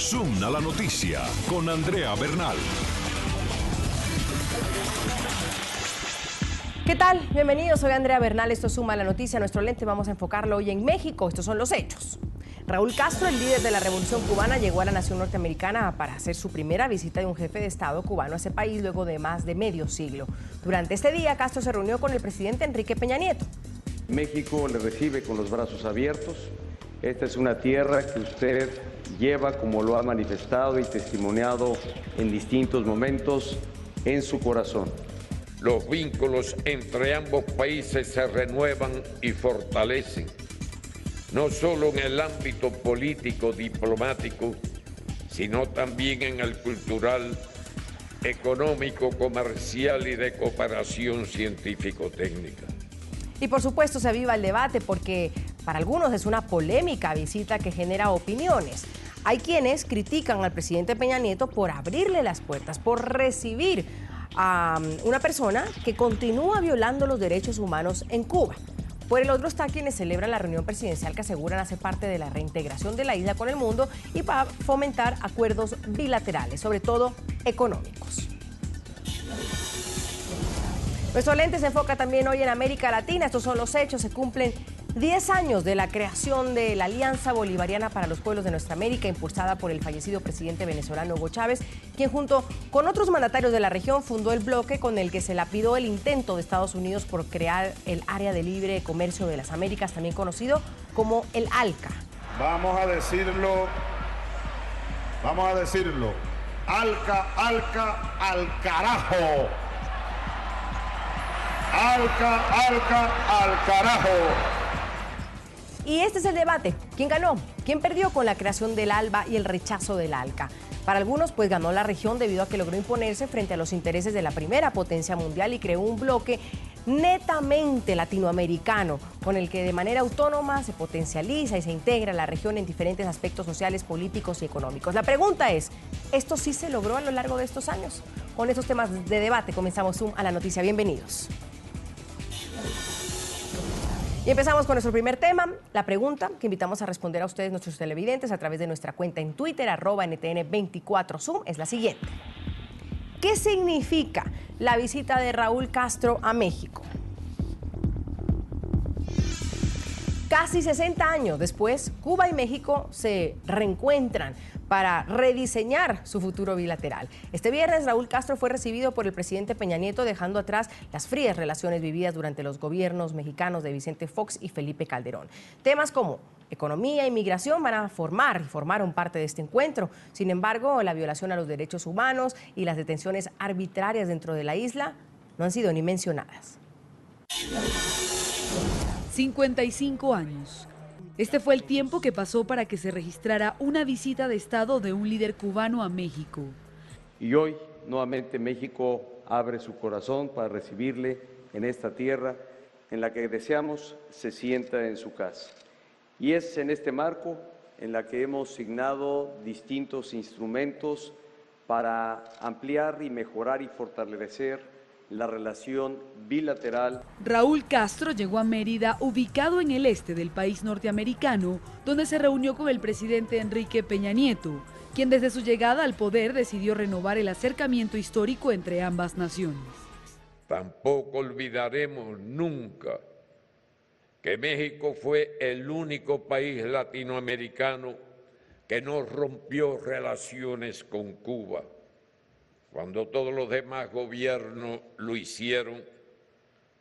Zoom a la noticia con Andrea Bernal. ¿Qué tal? Bienvenidos, soy Andrea Bernal, esto es Zoom a la noticia. Nuestro lente vamos a enfocarlo hoy en México. Estos son los hechos. Raúl Castro, el líder de la Revolución Cubana, llegó a la nación norteamericana para hacer su primera visita de un jefe de Estado cubano a ese país luego de más de medio siglo. Durante este día, Castro se reunió con el presidente Enrique Peña Nieto. México le recibe con los brazos abiertos. Esta es una tierra que usted lleva, como lo ha manifestado y testimoniado en distintos momentos, en su corazón. Los vínculos entre ambos países se renuevan y fortalecen, no solo en el ámbito político, diplomático, sino también en el cultural, económico, comercial y de cooperación científico-técnica. Y por supuesto se aviva el debate porque para algunos es una polémica visita que genera opiniones. Hay quienes critican al presidente Peña Nieto por abrirle las puertas, por recibir a una persona que continúa violando los derechos humanos en Cuba. Por el otro está quienes celebran la reunión presidencial que aseguran hacer parte de la reintegración de la isla con el mundo y para fomentar acuerdos bilaterales, sobre todo económicos. Nuestro lente se enfoca también hoy en América Latina. Estos son los hechos. Se cumplen 10 años de la creación de la Alianza Bolivariana para los Pueblos de Nuestra América, impulsada por el fallecido presidente venezolano Hugo Chávez, quien junto con otros mandatarios de la región fundó el bloque con el que se lapidó el intento de Estados Unidos por crear el Área de Libre Comercio de las Américas, también conocido como el ALCA. Vamos a decirlo. ALCA, ALCA, al carajo. ALCA, ALCA, al carajo. Y este es el debate. ¿Quién ganó? ¿Quién perdió con la creación del ALBA y el rechazo del ALCA? Para algunos, pues ganó la región debido a que logró imponerse frente a los intereses de la primera potencia mundial y creó un bloque netamente latinoamericano, con el que de manera autónoma se potencializa y se integra la región en diferentes aspectos sociales, políticos y económicos. La pregunta es, ¿esto sí se logró a lo largo de estos años? Con estos temas de debate comenzamos Zoom a la noticia. Bienvenidos. Y empezamos con nuestro primer tema, la pregunta que invitamos a responder a ustedes, nuestros televidentes, a través de nuestra cuenta en Twitter, @NTN24Zoom, es la siguiente. ¿Qué significa la visita de Raúl Castro a México? Casi 60 años después, Cuba y México se reencuentran para rediseñar su futuro bilateral. Este viernes, Raúl Castro fue recibido por el presidente Peña Nieto, dejando atrás las frías relaciones vividas durante los gobiernos mexicanos de Vicente Fox y Felipe Calderón. Temas como economía e inmigración van a formaron parte de este encuentro. Sin embargo, la violación a los derechos humanos y las detenciones arbitrarias dentro de la isla no han sido ni mencionadas. 55 años. Este fue el tiempo que pasó para que se registrara una visita de Estado de un líder cubano a México. Y hoy, nuevamente, México abre su corazón para recibirle en esta tierra en la que deseamos se sienta en su casa. Y es en este marco en la que hemos signado distintos instrumentos para ampliar y mejorar y fortalecer la relación bilateral. Raúl Castro llegó a Mérida, ubicado en el este del país norteamericano, donde se reunió con el presidente Enrique Peña Nieto, quien desde su llegada al poder decidió renovar el acercamiento histórico entre ambas naciones. Tampoco olvidaremos nunca que México fue el único país latinoamericano que no rompió relaciones con Cuba, cuando todos los demás gobiernos lo hicieron,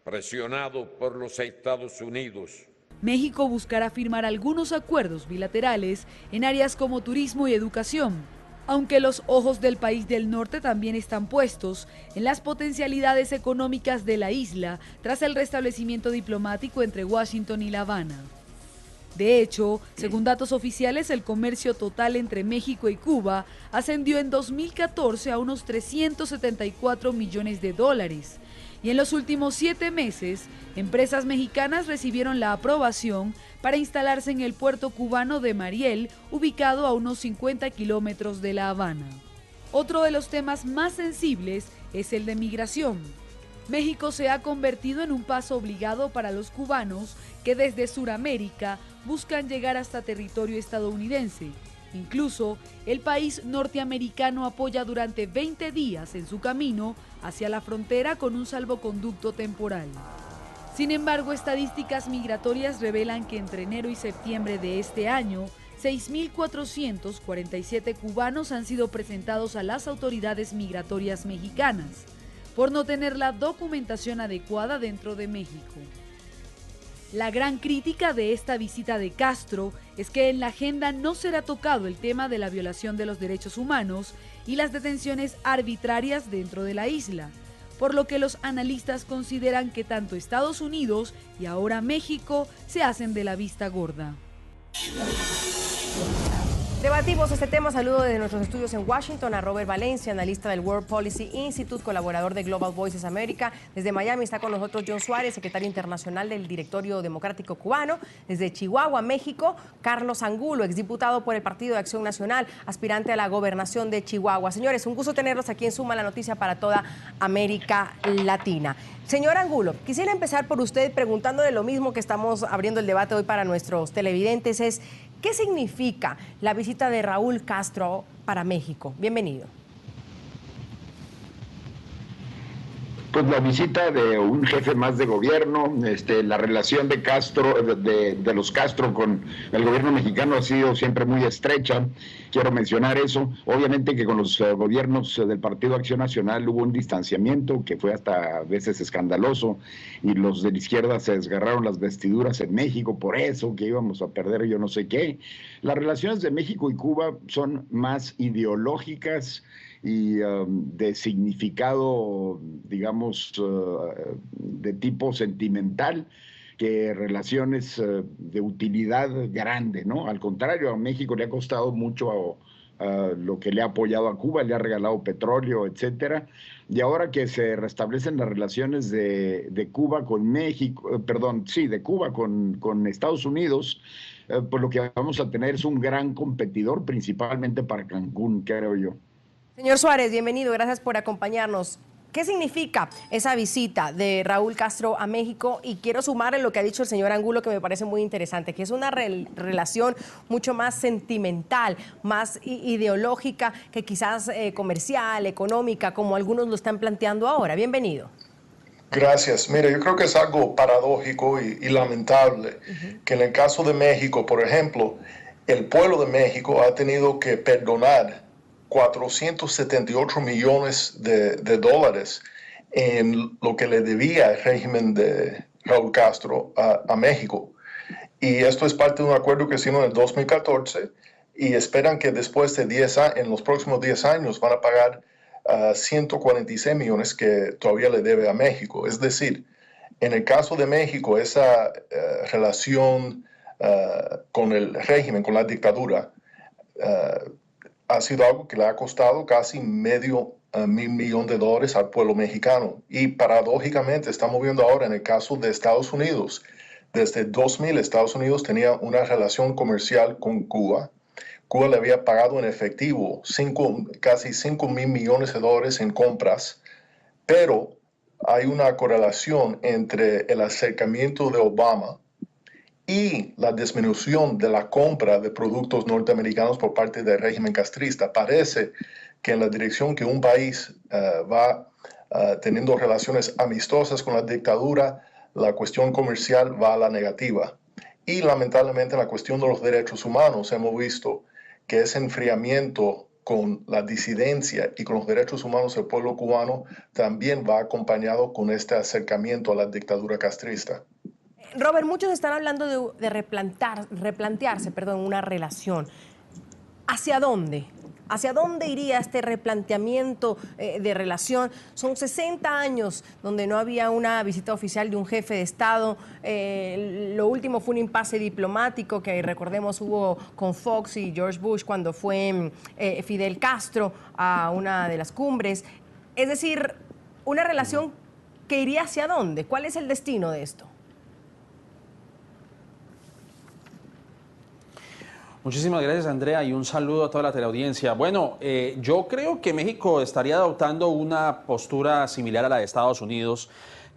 presionados por los Estados Unidos. México buscará firmar algunos acuerdos bilaterales en áreas como turismo y educación, aunque los ojos del país del norte también están puestos en las potencialidades económicas de la isla tras el restablecimiento diplomático entre Washington y La Habana. De hecho, según datos oficiales, el comercio total entre México y Cuba ascendió en 2014 a unos 374 millones de dólares. Y en los últimos 7 meses, empresas mexicanas recibieron la aprobación para instalarse en el puerto cubano de Mariel, ubicado a unos 50 kilómetros de La Habana. Otro de los temas más sensibles es el de migración. México se ha convertido en un paso obligado para los cubanos que desde Sudamérica buscan llegar hasta territorio estadounidense. Incluso, el país norteamericano apoya durante 20 días en su camino hacia la frontera con un salvoconducto temporal. Sin embargo, estadísticas migratorias revelan que entre enero y septiembre de este año, 6.447 cubanos han sido presentados a las autoridades migratorias mexicanas por no tener la documentación adecuada dentro de México. La gran crítica de esta visita de Castro es que en la agenda no será tocado el tema de la violación de los derechos humanos y las detenciones arbitrarias dentro de la isla, por lo que los analistas consideran que tanto Estados Unidos y ahora México se hacen de la vista gorda. Debatimos este tema. Saludo desde nuestros estudios en Washington a Robert Valencia, analista del World Policy Institute, colaborador de Global Voices America. Desde Miami está con nosotros John Suárez, secretario internacional del Directorio Democrático Cubano. Desde Chihuahua, México, Carlos Angulo, exdiputado por el Partido de Acción Nacional, aspirante a la gobernación de Chihuahua. Señores, un gusto tenerlos aquí en Suma la Noticia para toda América Latina. Señor Angulo, quisiera empezar por usted preguntándole lo mismo que estamos abriendo el debate hoy para nuestros televidentes, es ¿qué significa la visita de Raúl Castro para México? Bienvenido. Pues la visita de un jefe más de gobierno, la relación de Castro, de los Castro con el gobierno mexicano ha sido siempre muy estrecha. Quiero mencionar eso. Obviamente que con los gobiernos del Partido Acción Nacional hubo un distanciamiento que fue hasta a veces escandaloso y los de la izquierda se desgarraron las vestiduras en México por eso, que íbamos a perder yo no sé qué. Las relaciones de México y Cuba son más ideológicas y de significado, digamos, de tipo sentimental, que relaciones de utilidad grande, ¿no? Al contrario, a México le ha costado mucho lo que le ha apoyado a Cuba, le ha regalado petróleo, etcétera. Y ahora que se restablecen las relaciones de Cuba con México, de Cuba con Estados Unidos, pues lo que vamos a tener es un gran competidor, principalmente para Cancún, creo yo. Señor Suárez, bienvenido, gracias por acompañarnos. ¿Qué significa esa visita de Raúl Castro a México? Y quiero sumarle lo que ha dicho el señor Angulo, que me parece muy interesante, que es una relación mucho más sentimental, más ideológica que quizás comercial, económica, como algunos lo están planteando ahora. Bienvenido. Gracias. Mire, yo creo que es algo paradójico y lamentable que en el caso de México, por ejemplo, el pueblo de México ha tenido que perdonar 478 millones de dólares en lo que le debía el régimen de Raúl Castro a México. Y esto es parte de un acuerdo que hicimos en el 2014 y esperan que después de en los próximos 10 años van a pagar 146 millones que todavía le debe a México. Es decir, en el caso de México, esa relación con el régimen, con la dictadura, ha sido algo que le ha costado casi $500 mil al pueblo mexicano. Y paradójicamente estamos viendo ahora en el caso de Estados Unidos. Desde 2000 Estados Unidos tenía una relación comercial con Cuba. Cuba le había pagado en efectivo casi $5 mil millones en compras, pero hay una correlación entre el acercamiento de Obama y la disminución de la compra de productos norteamericanos por parte del régimen castrista. Parece que en la dirección que un país va teniendo relaciones amistosas con la dictadura, la cuestión comercial va a la negativa. Y lamentablemente en la cuestión de los derechos humanos hemos visto que ese enfriamiento con la disidencia y con los derechos humanos del pueblo cubano también va acompañado con este acercamiento a la dictadura castrista. Robert, muchos están hablando de replantearse una relación. ¿Hacia dónde? ¿Hacia dónde iría este replanteamiento de relación? Son 60 años donde no había una visita oficial de un jefe de Estado. Lo último fue un impasse diplomático que, recordemos, hubo con Fox y George Bush cuando fue Fidel Castro a una de las cumbres. Es decir, una relación que iría hacia dónde. ¿Cuál es el destino de esto? Muchísimas gracias, Andrea, y un saludo a toda la teleaudiencia. Bueno, yo creo que México estaría adoptando una postura similar a la de Estados Unidos,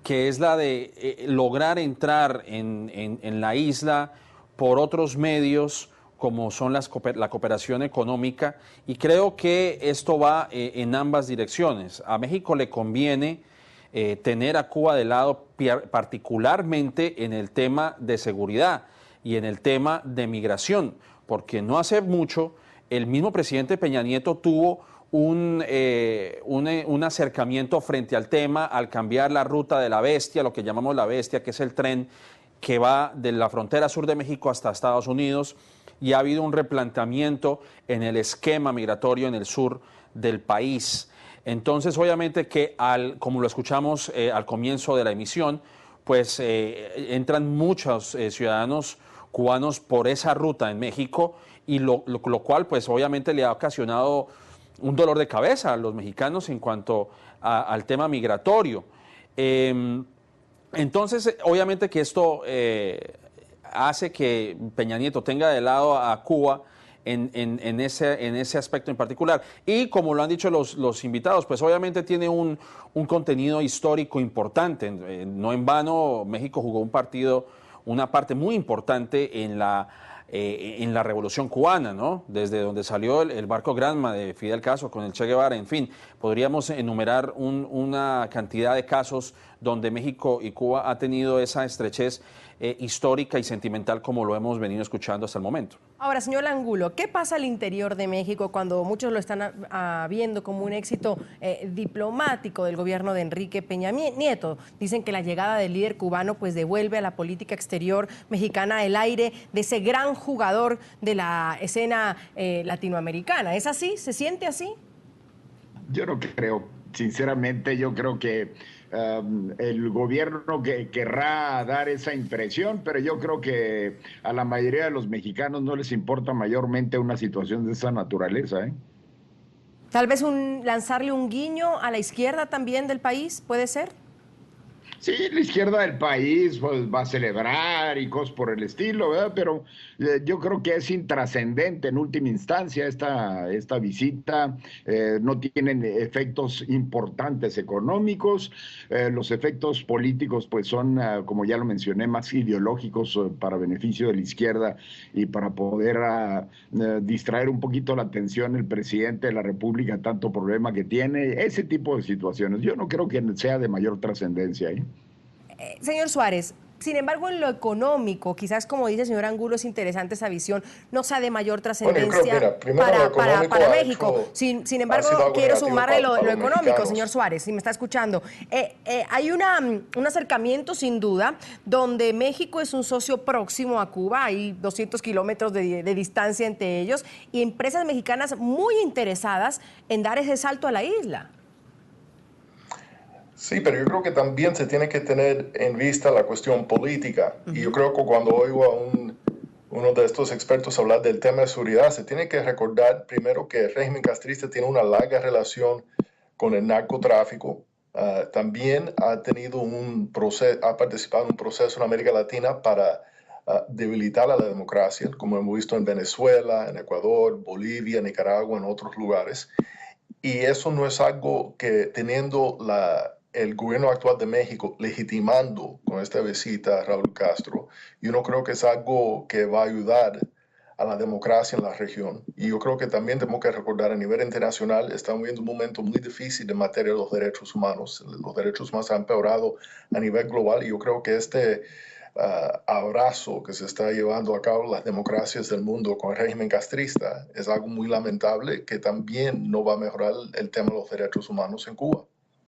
que es la de lograr entrar en la isla por otros medios como son la cooperación económica, y creo que esto va en ambas direcciones. A México le conviene tener a Cuba de lado, particularmente en el tema de seguridad y en el tema de migración, porque no hace mucho el mismo presidente Peña Nieto tuvo un acercamiento frente al tema al cambiar la ruta de la Bestia, lo que llamamos la Bestia, que es el tren que va de la frontera sur de México hasta Estados Unidos, y ha habido un replanteamiento en el esquema migratorio en el sur del país. Entonces, obviamente que, como lo escuchamos al comienzo de la emisión, pues entran muchos ciudadanos cubanos por esa ruta en México, y lo cual pues obviamente le ha ocasionado un dolor de cabeza a los mexicanos en cuanto al tema migratorio. Entonces, obviamente que esto hace que Peña Nieto tenga de lado a Cuba en ese aspecto en particular. Y como lo han dicho los invitados, pues obviamente tiene un contenido histórico importante. No en vano, México jugó una parte muy importante en la Revolución Cubana, ¿no? Desde donde salió el barco Granma de Fidel Castro con el Che Guevara, en fin, podríamos enumerar una cantidad de casos donde México y Cuba ha tenido esa estrechez histórica y sentimental, como lo hemos venido escuchando hasta el momento. Ahora, señor Angulo, ¿qué pasa al interior de México cuando muchos lo están viendo como un éxito diplomático del gobierno de Enrique Peña Nieto? Dicen que la llegada del líder cubano pues devuelve a la política exterior mexicana el aire de ese gran jugador de la escena latinoamericana. ¿Es así? ¿Se siente así? Yo no creo. Sinceramente, yo creo que el gobierno que querrá dar esa impresión, pero yo creo que a la mayoría de los mexicanos no les importa mayormente una situación de esa naturaleza, ¿eh? Tal vez lanzarle un guiño a la izquierda también del país, ¿puede ser? Sí, la izquierda del país pues, va a celebrar y cosas por el estilo, ¿verdad? Pero yo creo que es intrascendente en última instancia esta visita. No tienen efectos importantes económicos. Los efectos políticos pues son, como ya lo mencioné, más ideológicos para beneficio de la izquierda y para poder distraer un poquito la atención el presidente de la República, tanto problema que tiene, ese tipo de situaciones. Yo no creo que sea de mayor trascendencia ahí. Señor Suárez, sin embargo, en lo económico, quizás como dice el señor Angulo, es interesante esa visión, no sea de mayor trascendencia para México. Sin embargo, quiero sumarle lo económico, señor Suárez, si me está escuchando. Hay un acercamiento, sin duda, donde México es un socio próximo a Cuba, hay 200 kilómetros de distancia entre ellos, y empresas mexicanas muy interesadas en dar ese salto a la isla. Sí, pero yo creo que también se tiene que tener en vista la cuestión política. Y yo creo que cuando oigo a uno de estos expertos hablar del tema de seguridad, se tiene que recordar primero que el régimen castrista tiene una larga relación con el narcotráfico. También ha participado en un proceso en América Latina para debilitar a la democracia, como hemos visto en Venezuela, en Ecuador, Bolivia, Nicaragua, en otros lugares. Y eso no es algo que, teniendo el gobierno actual de México legitimando con esta visita a Raúl Castro, yo no creo que es algo que va a ayudar a la democracia en la región. Y yo creo que también tenemos que recordar, a nivel internacional estamos viviendo un momento muy difícil en materia de los derechos humanos. Los derechos humanos han empeorado a nivel global, y yo creo que este abrazo que se está llevando a cabo las democracias del mundo con el régimen castrista es algo muy lamentable, que también no va a mejorar el tema de los derechos humanos en Cuba.